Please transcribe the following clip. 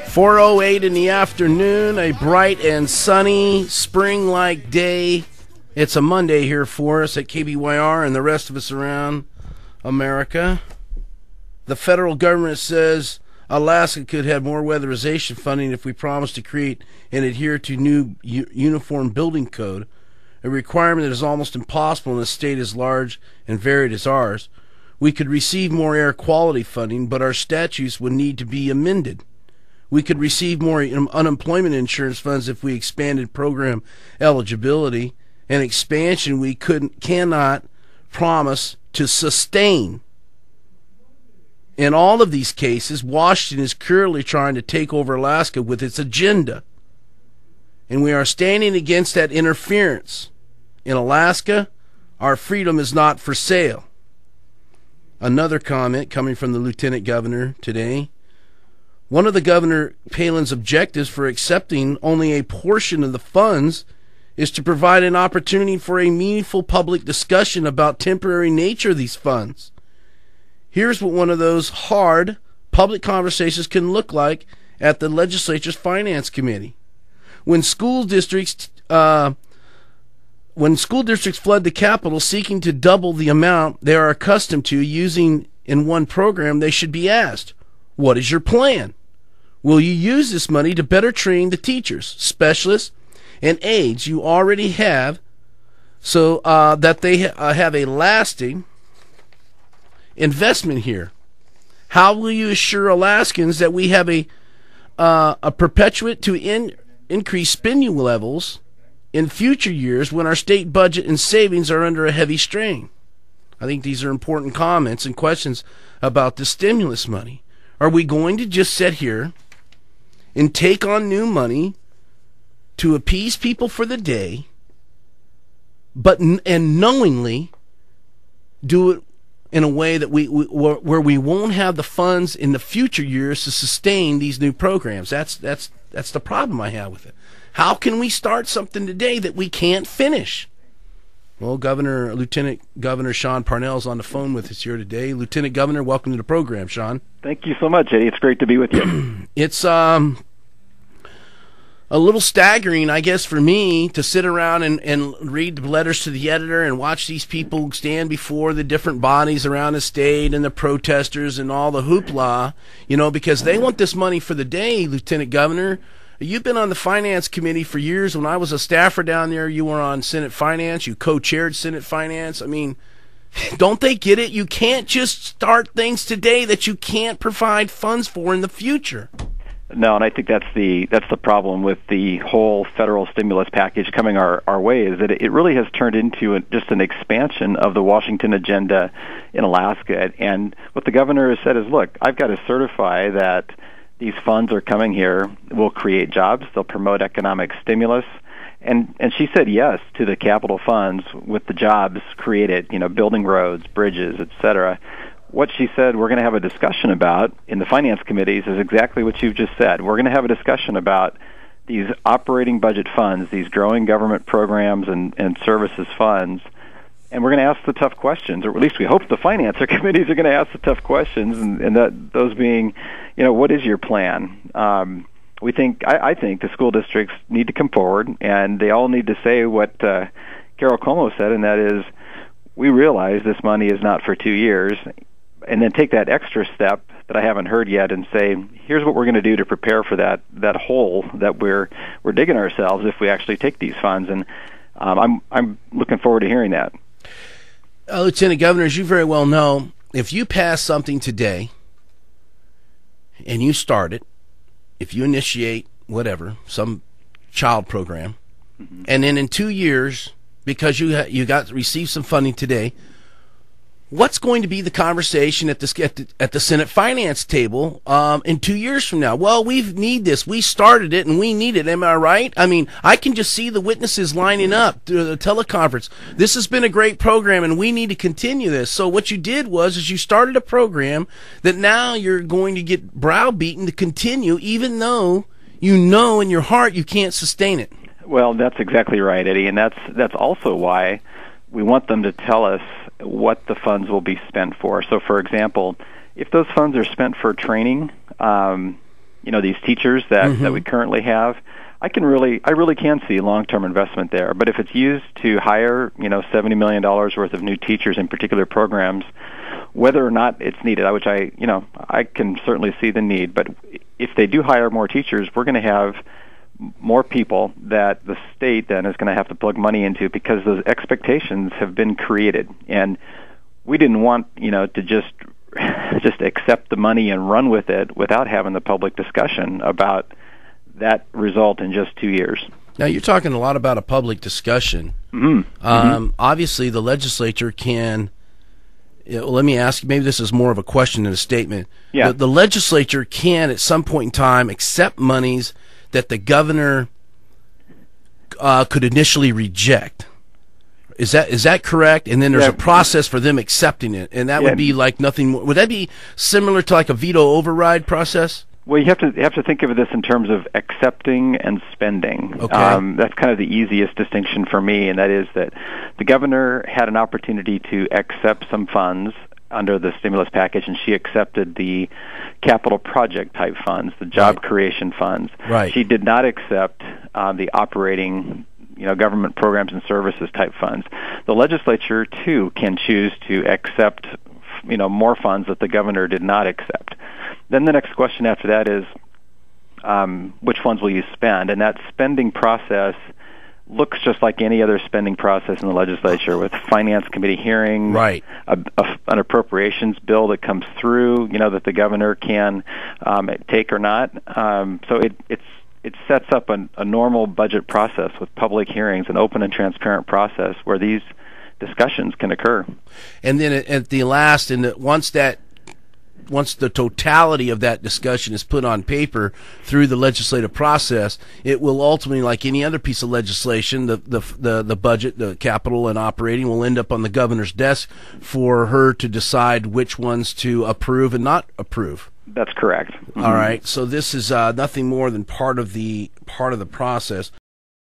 4:08 in the afternoon, a bright and sunny spring-like day. It's a Monday here for us at KBYR and the rest of us around America. The federal government says Alaska could have more weatherization funding if we promise to create and adhere to new uniform building code, a requirement that is almost impossible in a state as large and varied as ours. We could receive more air quality funding, but our statutes would need to be amended. We could receive more unemployment insurance funds if we expanded program eligibility. An expansion we cannot promise to sustain. In all of these cases, Washington is currently trying to take over Alaska with its agenda. And we are standing against that interference. In Alaska, our freedom is not for sale. Another comment coming from the Lieutenant Governor today. One of the Governor Palin's objectives for accepting only a portion of the funds is to provide an opportunity for a meaningful public discussion about temporary nature of these funds. Here's what one of those hard public conversations can look like at the legislature's Finance Committee. When school districts flood the capital seeking to double the amount they are accustomed to using in one program, they should be asked, what is your plan? Will you use this money to better train the teachers, specialists, and aides you already have so that they have a lasting investment here? How will you assure Alaskans that we have a perpetuate to increase spending levels in future years when our state budget and savings are under a heavy strain? I think these are important comments and questions about the stimulus money. Are we going to just sit here and take on new money to appease people for the day, and knowingly do it in a way that where we won't have the funds in the future years to sustain these new programs? That's the problem I have with it. How can we start something today that we can't finish? Well, Lieutenant Governor Sean Parnell is on the phone with us here today. Lieutenant Governor, welcome to the program, Sean. Thank you so much, Eddie. It's great to be with you. It's a little staggering, I guess, for me to sit around and read the letters to the editor and watch these people stand before the different bodies around the state and the protesters and all the hoopla, because they want this money for the day, Lieutenant Governor. You've been on the Finance Committee for years. When I was a staffer down there, you were on Senate Finance. You co-chaired Senate Finance. I mean, don't they get it? You can't just start things today that you can't provide funds for in the future. No, and I think that's the problem with the whole federal stimulus package coming our way, is that it really has turned into just an expansion of the Washington agenda in Alaska. And what the governor has said is, look, I've got to certify that these funds are coming here, will create jobs, they'll promote economic stimulus. And she said yes to the capital funds with the jobs created, building roads, bridges, etc. What she said we're going to have a discussion about in the finance committees is exactly what you've just said. We're going to have a discussion about these operating budget funds, these growing government programs and services funds, and we're going to ask the tough questions, or at least we hope the finance committees are going to ask the tough questions, and that those being, what is your plan? I think the school districts need to come forward, and they all need to say what Carol Cuomo said, and that is, we realize this money is not for 2 years, and then take that extra step that I haven't heard yet and say, here's what we're going to do to prepare for that hole that we're digging ourselves if we actually take these funds. And I'm looking forward to hearing that. Lieutenant Governor, as you very well know, if you pass something today and you start it, if you initiate whatever, some child program, and then in 2 years, because you received some funding today, what's going to be the conversation at the Senate Finance table in 2 years from now? Well, we need this. We started it, and we need it. Am I right? I mean, I can just see the witnesses lining up through the teleconference. This has been a great program, and we need to continue this. So what you did is you started a program that now you're going to get browbeaten to continue, even though you know in your heart you can't sustain it. Well, that's exactly right, Eddie, and that's also why we want them to tell us what the funds will be spent for. So, for example, if those funds are spent for training, these teachers that we currently have, I really can see long-term investment there. But if it's used to hire, $70 million worth of new teachers in particular programs, whether or not it's needed, which I can certainly see the need. But if they do hire more teachers, we're going to have more people that the state then is going to have to plug money into because those expectations have been created. And we didn't want, to just accept the money and run with it without having the public discussion about that result in just 2 years. Now, you're talking a lot about a public discussion. Obviously, the legislature can... let me ask you, maybe this is more of a question than a statement. Yeah. The legislature can, at some point in time, accept monies that the governor could initially reject. Is that correct? And then there's a process for them accepting it, and that would be like nothing more. Would that be similar to like a veto override process? Well, you have to think of this in terms of accepting and spending. Okay. That's kind of the easiest distinction for me, and that is that the governor had an opportunity to accept some funds under the stimulus package, and she accepted the capital project type funds, the job creation funds. Right. She did not accept the operating, government programs and services type funds. The legislature too can choose to accept, more funds that the governor did not accept. Then the next question after that is, which funds will you spend? And that spending process looks just like any other spending process in the legislature, with finance committee hearings, right, an appropriations bill that comes through, that the governor can take or not. So it sets up a normal budget process with public hearings, an open and transparent process where these discussions can occur. And then at the last, once the totality of that discussion is put on paper through the legislative process, it will ultimately, like any other piece of legislation, the budget, the capital and operating, will end up on the governor's desk for her to decide which ones to approve and not approve. That's correct. All right. So this is nothing more than part of the process.